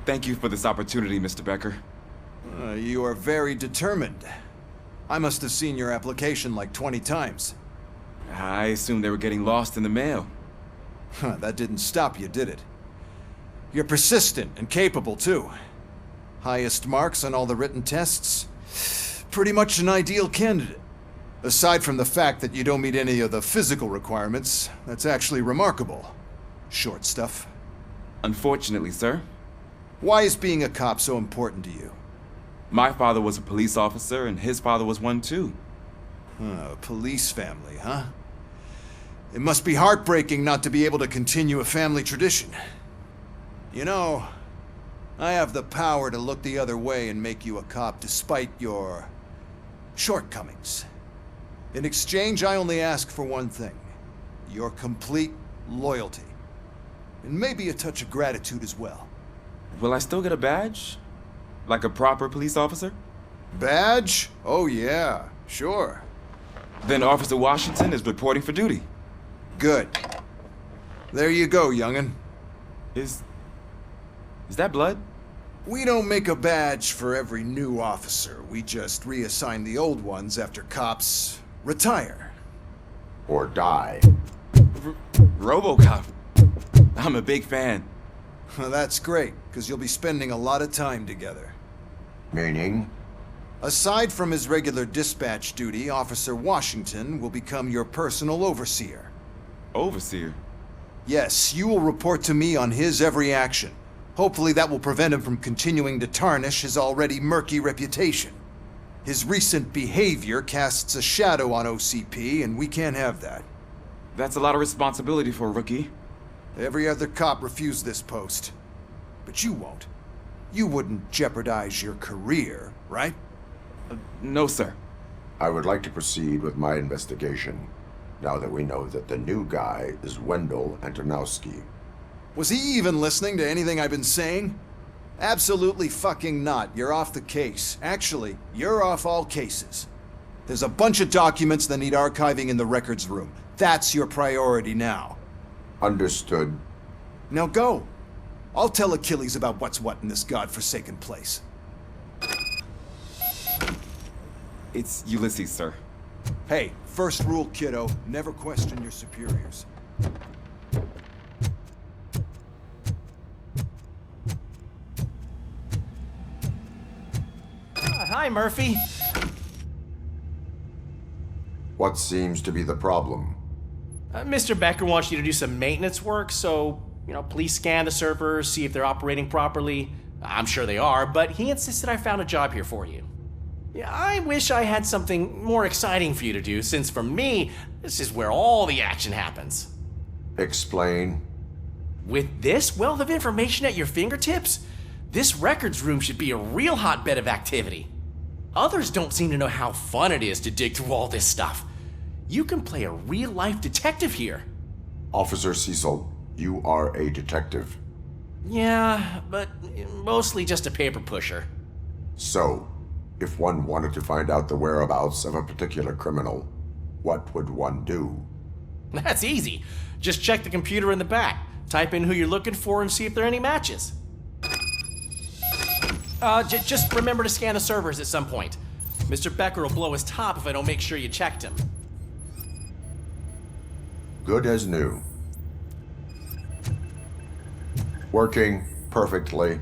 Thank you for this opportunity, Mr. Becker. You are very determined. I must have seen your application like 20 times. I assumed they were getting lost in the mail. That didn't stop you, did it? You're persistent and capable, too. Highest marks on all the written tests. Pretty much an ideal candidate. Aside from the fact that you don't meet any of the physical requirements, that's actually remarkable. Short stuff. Unfortunately, sir. Why is being a cop so important to you? My father was a police officer, and his father was one too. A police family, huh? It must be heartbreaking not to be able to continue a family tradition. You know, I have the power to look the other way and make you a cop despite your shortcomings. In exchange, I only ask for one thing. Your complete loyalty. And maybe a touch of gratitude as well. Will I still get a badge? Like a proper police officer? Badge? Oh yeah, sure. Then Officer Washington is reporting for duty. Good. There you go, young'un. Is that blood? We don't make a badge for every new officer. We just reassign the old ones after cops retire. Or die. RoboCop. I'm a big fan. That's great, because you'll be spending a lot of time together. Meaning? Aside from his regular dispatch duty, Officer Washington will become your personal overseer. Overseer? Yes, you will report to me on his every action. Hopefully that will prevent him from continuing to tarnish his already murky reputation. His recent behavior casts a shadow on OCP, and we can't have that. That's a lot of responsibility for a rookie. Every other cop refused this post. But you won't. You wouldn't jeopardize your career, right? No, sir. I would like to proceed with my investigation, now that we know that the new guy is Wendell Antonowski. Was he even listening to anything I've been saying? Absolutely fucking not. You're off the case. Actually, you're off all cases. There's a bunch of documents that need archiving in the records room. That's your priority now. Understood. Now go. I'll tell Achilles about what's what in this godforsaken place. It's Ulysses, sir. Hey, first rule, kiddo. Never question your superiors. Hi, Murphy. What seems to be the problem? Mr. Becker wants you to do some maintenance work, so, please scan the servers, see if they're operating properly. I'm sure they are, but he insisted I found a job here for you. Yeah, I wish I had something more exciting for you to do, since for me, this is where all the action happens. Explain. With this wealth of information at your fingertips, this records room should be a real hotbed of activity. Others don't seem to know how fun it is to dig through all this stuff. You can play a real-life detective here. Officer Cecil, you are a detective. Yeah, but mostly just a paper pusher. So, if one wanted to find out the whereabouts of a particular criminal, what would one do? That's easy. Just check the computer in the back, type in who you're looking for, and see if there are any matches. Just remember to scan the servers at some point. Mr. Becker will blow his top if I don't make sure you checked him. Good as new. Working perfectly.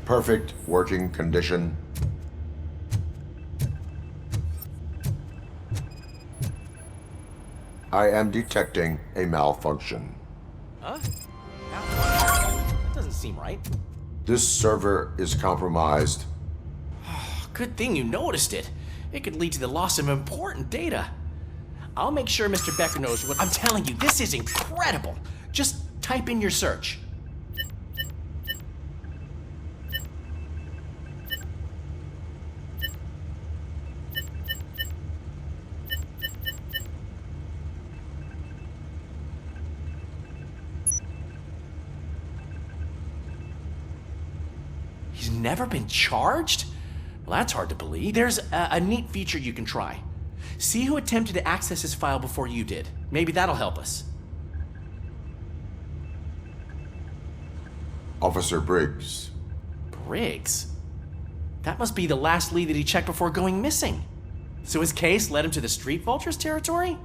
Perfect working condition. I am detecting a malfunction. Huh? That doesn't seem right. This server is compromised. Good thing you noticed it. It could lead to the loss of important data. I'll make sure Mr. Becker knows what I'm telling you. This is incredible. Just type in your search. He's never been charged? Well, Well, that's hard to believe. There's a neat feature you can try. See who attempted to access his file before you did. Maybe that'll help us. Officer Briggs. Briggs? That must be the last lead that he checked before going missing. So his case led him to the Street Vultures territory?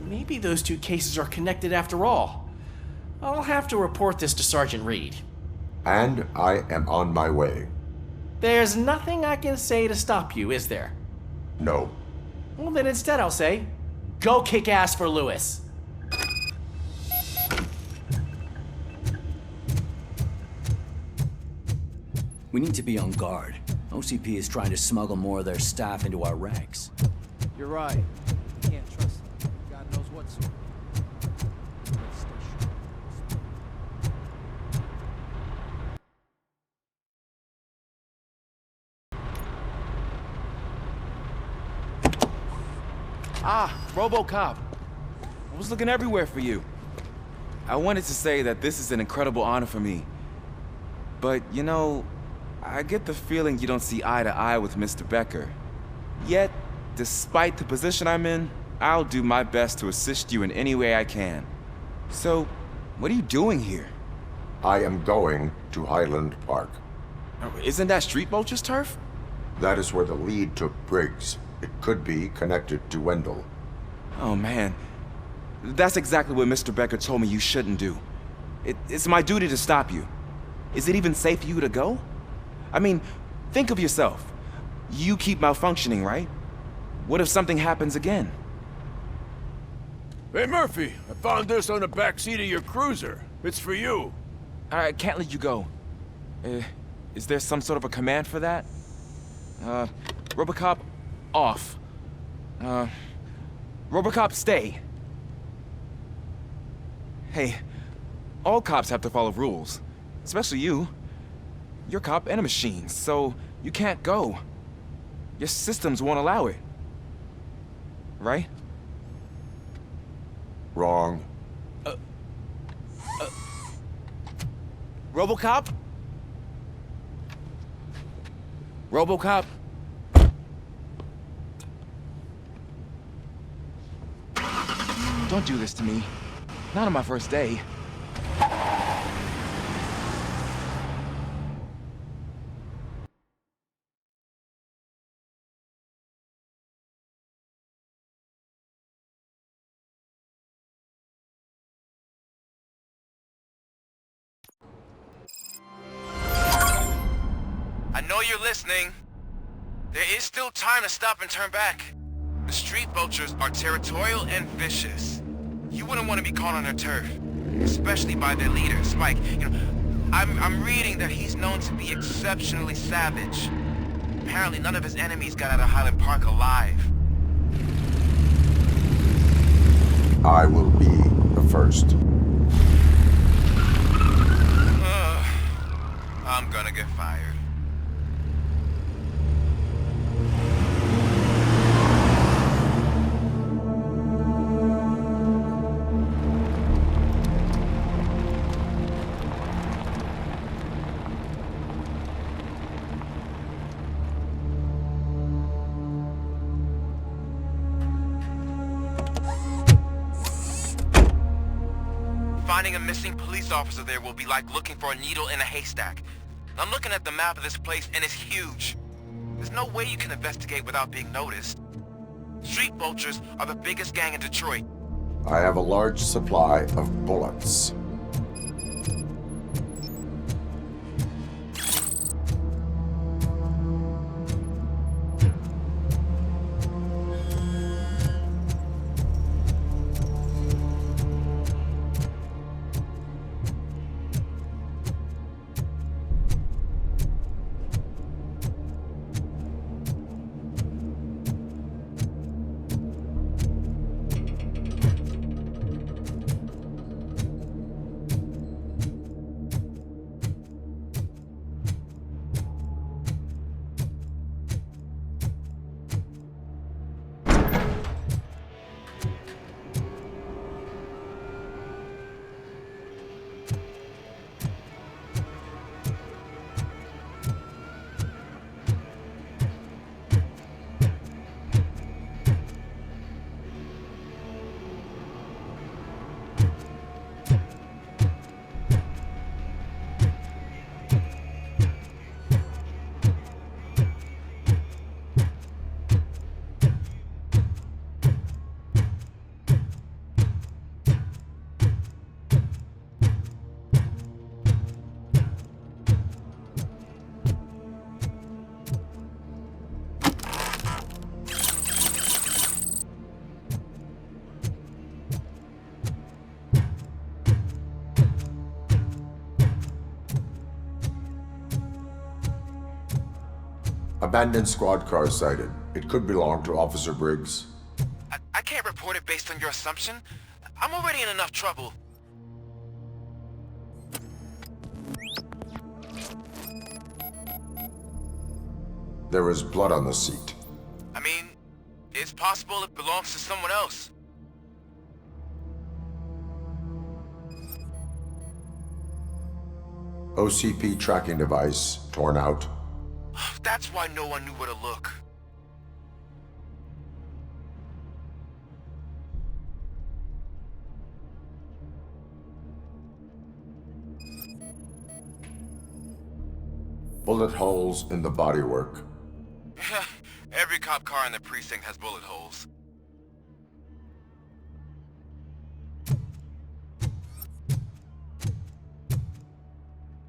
Maybe those two cases are connected after all. I'll have to report this to Sergeant Reed. And I am on my way. There's nothing I can say to stop you, is there? No. Well, then instead I'll say, go kick ass for Lewis. We need to be on guard. OCP is trying to smuggle more of their staff into our ranks. You're right. You can't trust them. God knows what sort. Let's stay sharp. Ah, RoboCop. I was looking everywhere for you. I wanted to say that this is an incredible honor for me. But, you know, I get the feeling you don't see eye to eye with Mr. Becker. Yet, despite the position I'm in, I'll do my best to assist you in any way I can. So, what are you doing here? I am going to Highland Park. Isn't that Street Vulture's turf? That is where the lead took Briggs. It could be connected to Wendell. Oh man, that's exactly what Mr. Becker told me you shouldn't do. It's my duty to stop you. Is it even safe for you to go? I mean, think of yourself. You keep malfunctioning, right? What if something happens again? Hey, Murphy, I found this on the back seat of your cruiser. It's for you. I can't let you go. Is there some sort of a command for that? RoboCop, off. RoboCop, stay. Hey, all cops have to follow rules. Especially you. You're a cop and a machine, so you can't go. Your systems won't allow it. Right? Wrong. RoboCop? RoboCop? Don't do this to me. Not on my first day. I know you're listening. There is still time to stop and turn back. The Street Vultures are territorial and vicious. You wouldn't want to be caught on their turf, especially by their leader, Spike. You know, I'm reading that he's known to be exceptionally savage. Apparently none of his enemies got out of Highland Park alive. I will be the first. I'm gonna get fired. Finding a missing police officer there will be like looking for a needle in a haystack. I'm looking at the map of this place and it's huge. There's no way you can investigate without being noticed. Street Vultures are the biggest gang in Detroit. I have a large supply of bullets. Abandoned squad car sighted. It could belong to Officer Briggs. I can't report it based on your assumption. I'm already in enough trouble. There is blood on the seat. I mean, it's possible it belongs to someone else. OCP tracking device torn out. That's why no one knew where to look. Bullet holes in the bodywork. Every cop car in the precinct has bullet holes.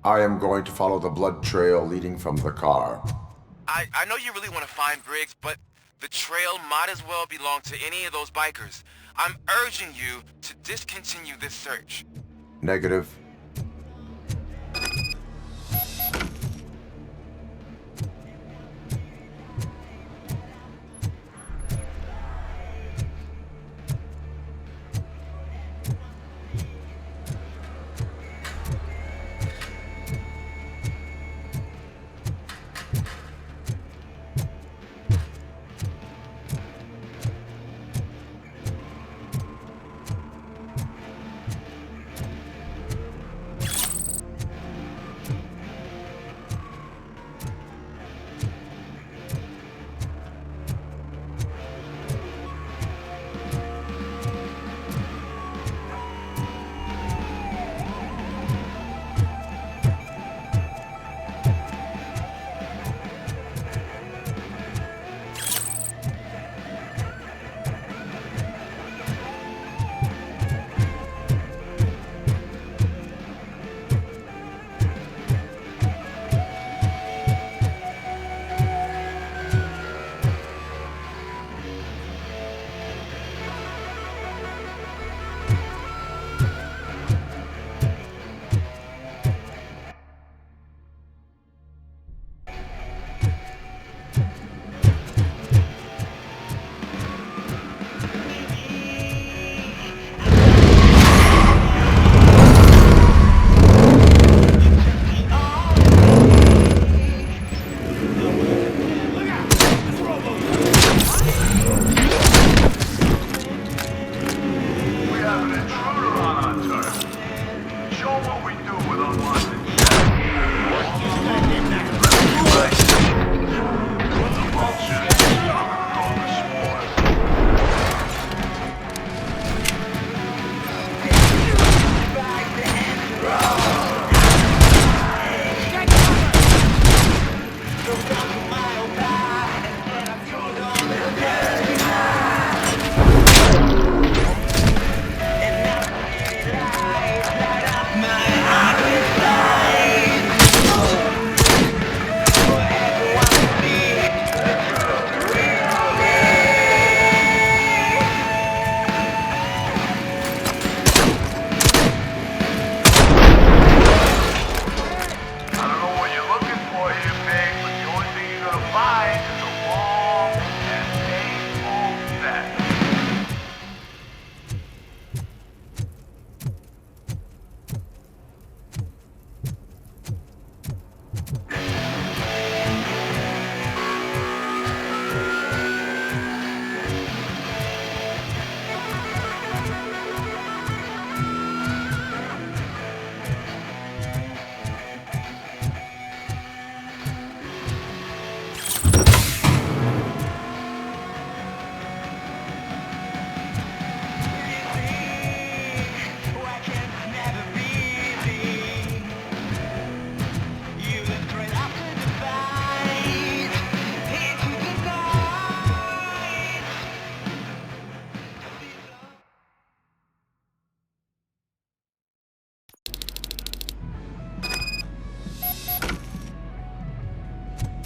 I am going to follow the blood trail leading from the car. I know you really want to find Briggs, but the trail might as well belong to any of those bikers. I'm urging you to discontinue this search. Negative.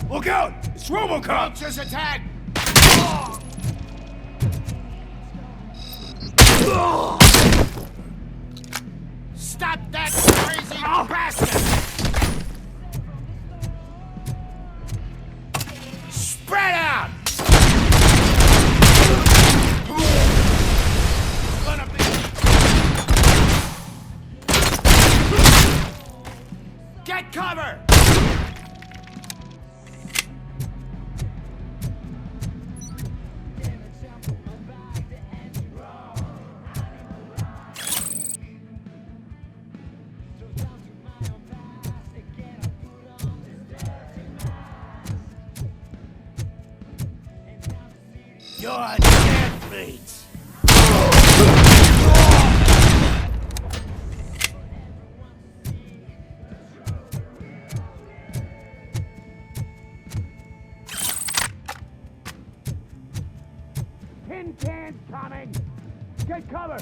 Look out! It's RoboCop! Just attack! Stop that crazy bastard! You're dead meat. Tin cans coming! Get cover!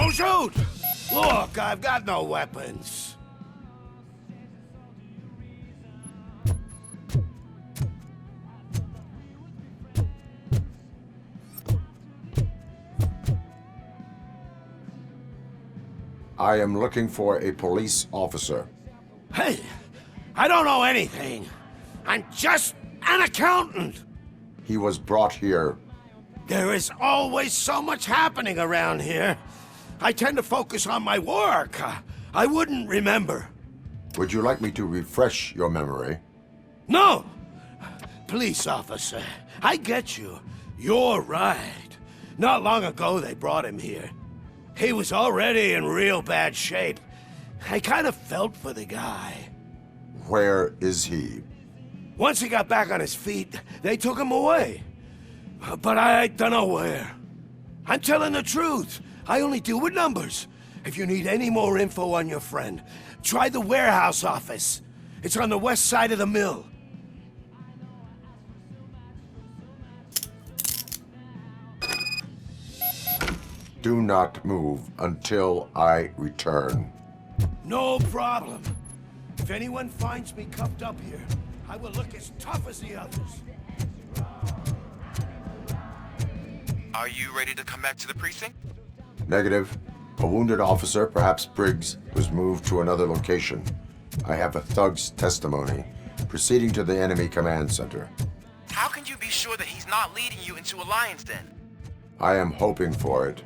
Shoot! Look, I've got no weapons. I am looking for a police officer. Hey, I don't know anything. I'm just an accountant. He was brought here. There is always so much happening around here. I tend to focus on my work. I wouldn't remember. Would you like me to refresh your memory? No! Police officer, I get you. You're right. Not long ago they brought him here. He was already in real bad shape. I kind of felt for the guy. Where is he? Once he got back on his feet, they took him away. But I don't know where. I'm telling the truth. I only deal with numbers. If you need any more info on your friend, try the warehouse office. It's on the west side of the mill. Do not move until I return. No problem. If anyone finds me cuffed up here, I will look as tough as the others. Are you ready to come back to the precinct? Negative. A wounded officer, perhaps Briggs, was moved to another location. I have a thug's testimony, proceeding to the enemy command center. How can you be sure that he's not leading you into a lion's den? I am hoping for it.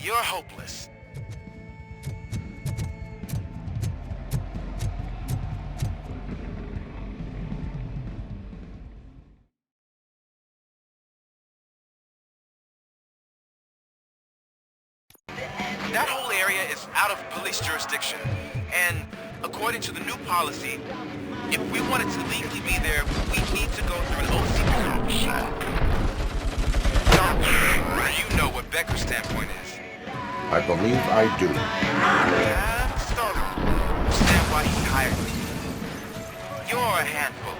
You're hopeless. That whole area is out of police jurisdiction, and according to the new policy, if we wanted to legally be there, we need to go through an OCP. You know what Becker's standpoint is. I believe I do. Understand why he hired me. You're a handful.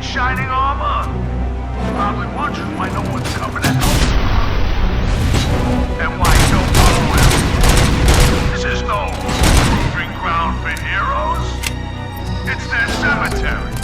shining armor. Probably wondering why no one's coming to help. And why you don't follow him. This is no proving ground for heroes. It's their cemetery.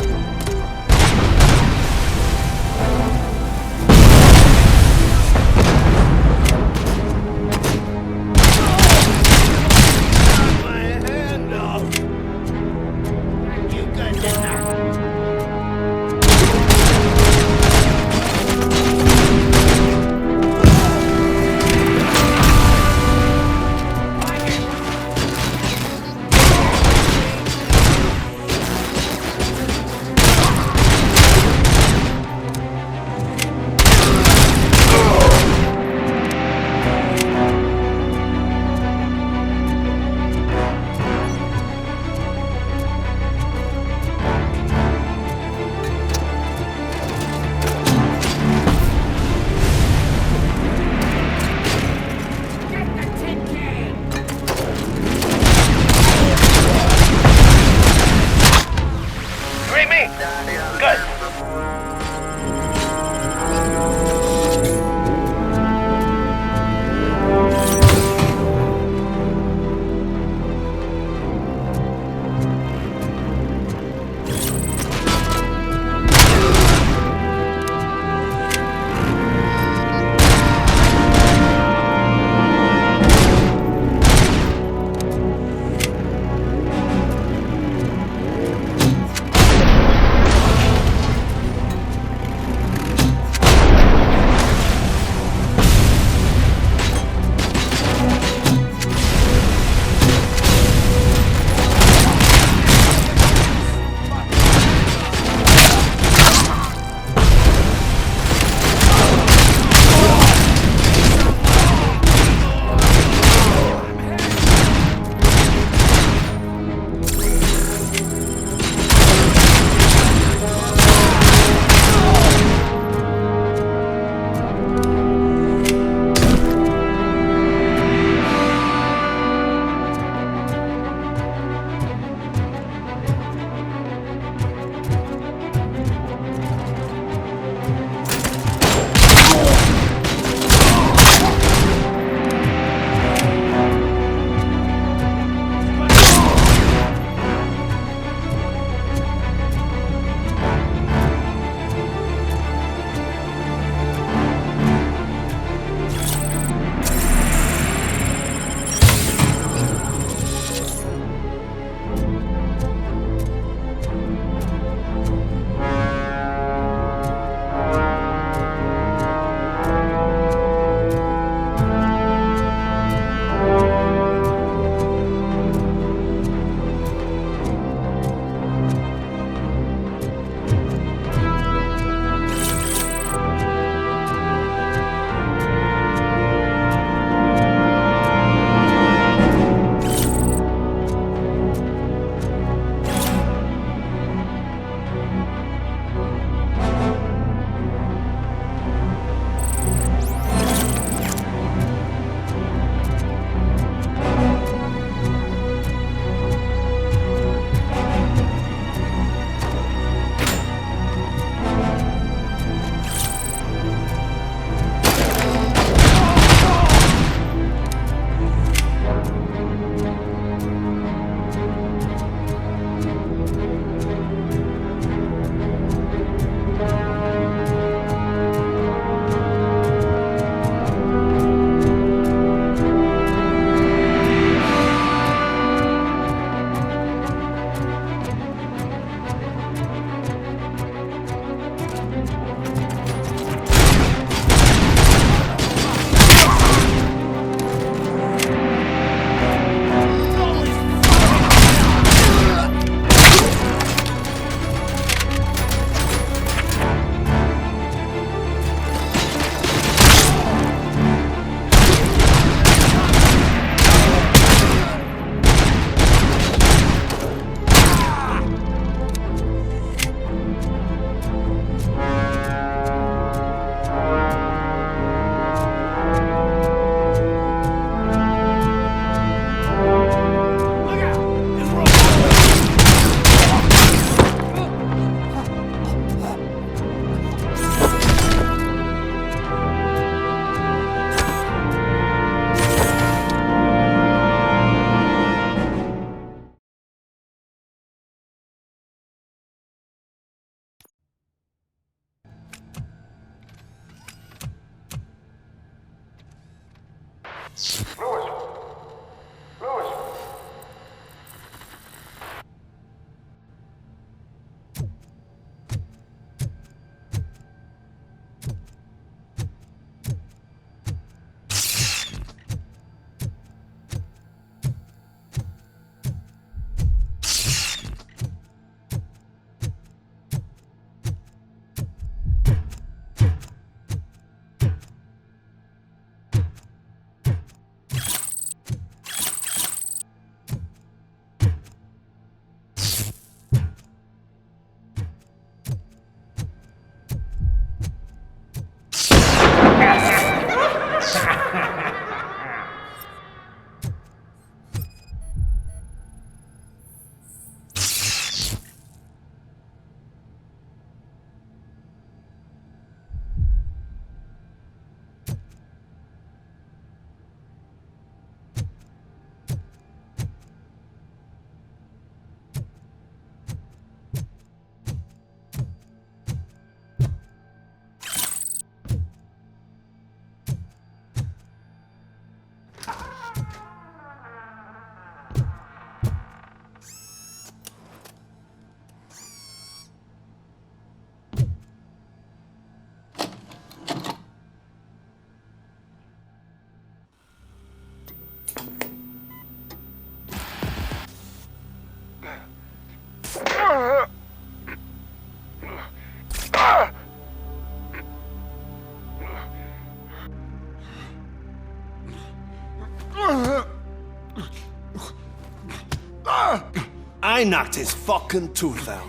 I knocked his fucking tooth out.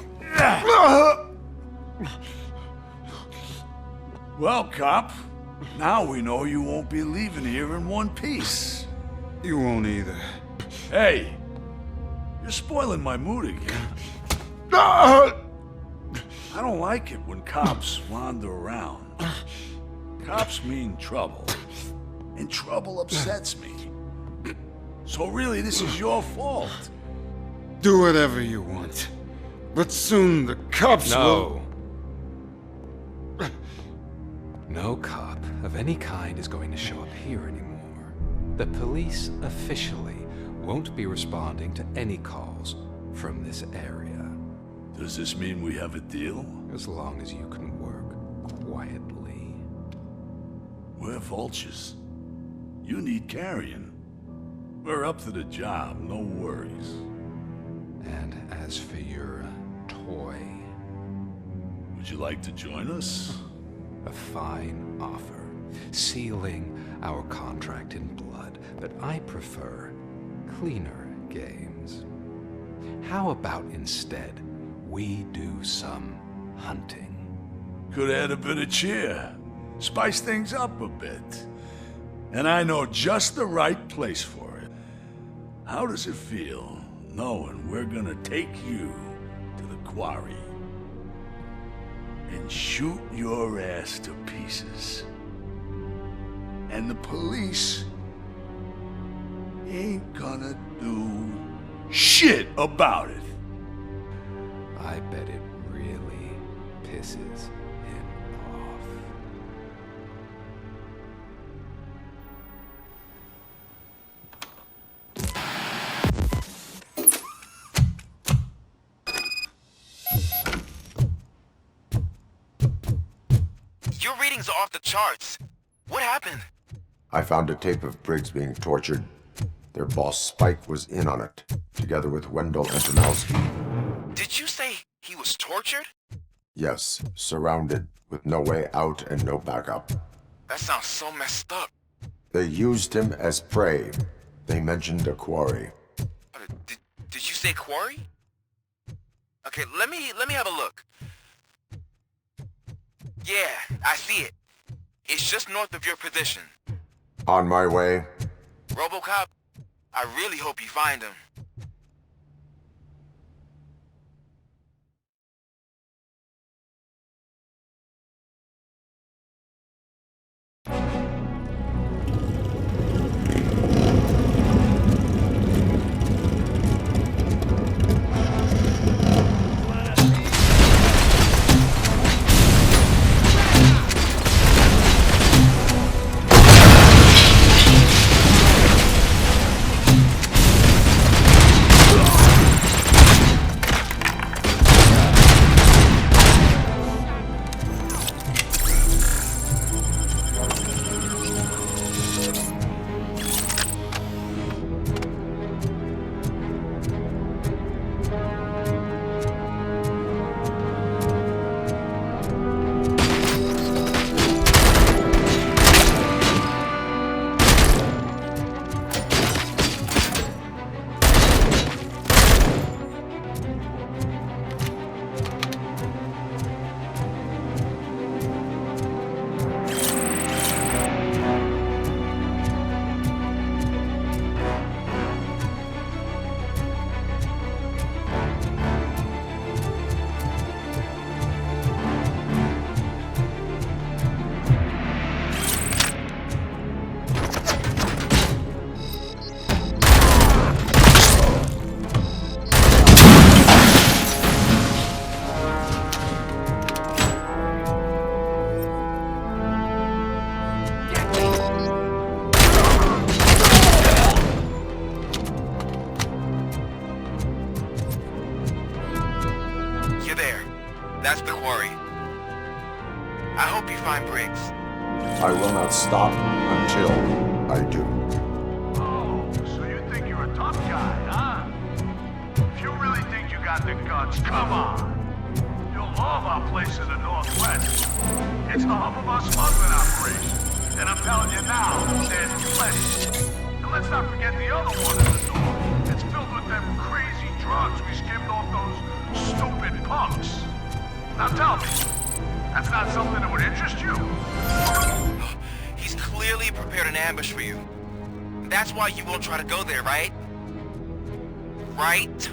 Well, cop, now we know you won't be leaving here in one piece. You won't either. Hey, you're spoiling my mood again. I don't like it when cops wander around. Cops mean trouble, and trouble upsets me. So really, this is your fault. Do whatever you want. But soon the cops will... No cop of any kind is going to show up here anymore. The police officially won't be responding to any calls from this area. Does this mean we have a deal? As long as you can work quietly. We're vultures. You need carrion. We're up to the job, no worries. And as for your toy... Would you like to join us? A fine offer, sealing our contract in blood, but I prefer cleaner games. How about instead we do some hunting? Could add a bit of cheer, spice things up a bit. And I know just the right place for it. How does it feel knowing we're gonna take you to the quarry and shoot your ass to pieces? And the police ain't gonna do shit about it. I bet it really pisses him off. Your readings are off the charts. What happened? I found a tape of Briggs being tortured. Their boss Spike was in on it, together with Wendell Antonowski. Did you say he was tortured? Yes, surrounded, with no way out and no backup. That sounds so messed up. They used him as prey. They mentioned a quarry. Did you say quarry? Okay, let me have a look. Yeah, I see it. It's just north of your position. On my way. RoboCop, I really hope you find him. That's the quarry. I hope you find Briggs. I will not stop until I do. Oh, so you think you're a tough guy, huh? If you really think you got got the guts. Come on. You'll love our place in the Northwest. It's the hub of our smuggling operation. And I'm telling you now, there's plenty. And let's not forget the other one in the north. It's filled with them crazy drugs we skimmed off those stupid punks. Now tell me, that's not something that would interest you? He's clearly prepared an ambush for you. That's why you won't try to go there, right? Right?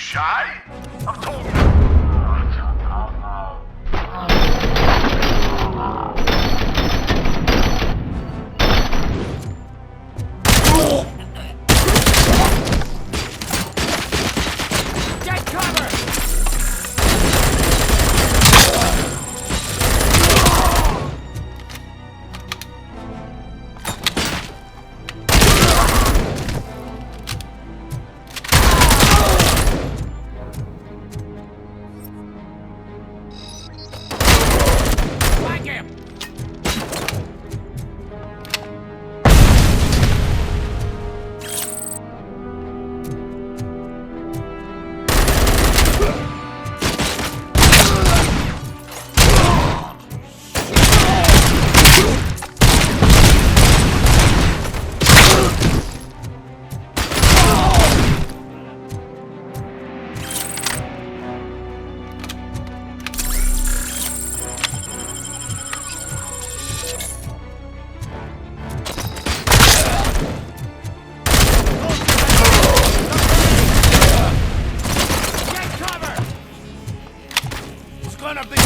shy? I've told you. Get cover! Flank him! Get cover! It's gonna be...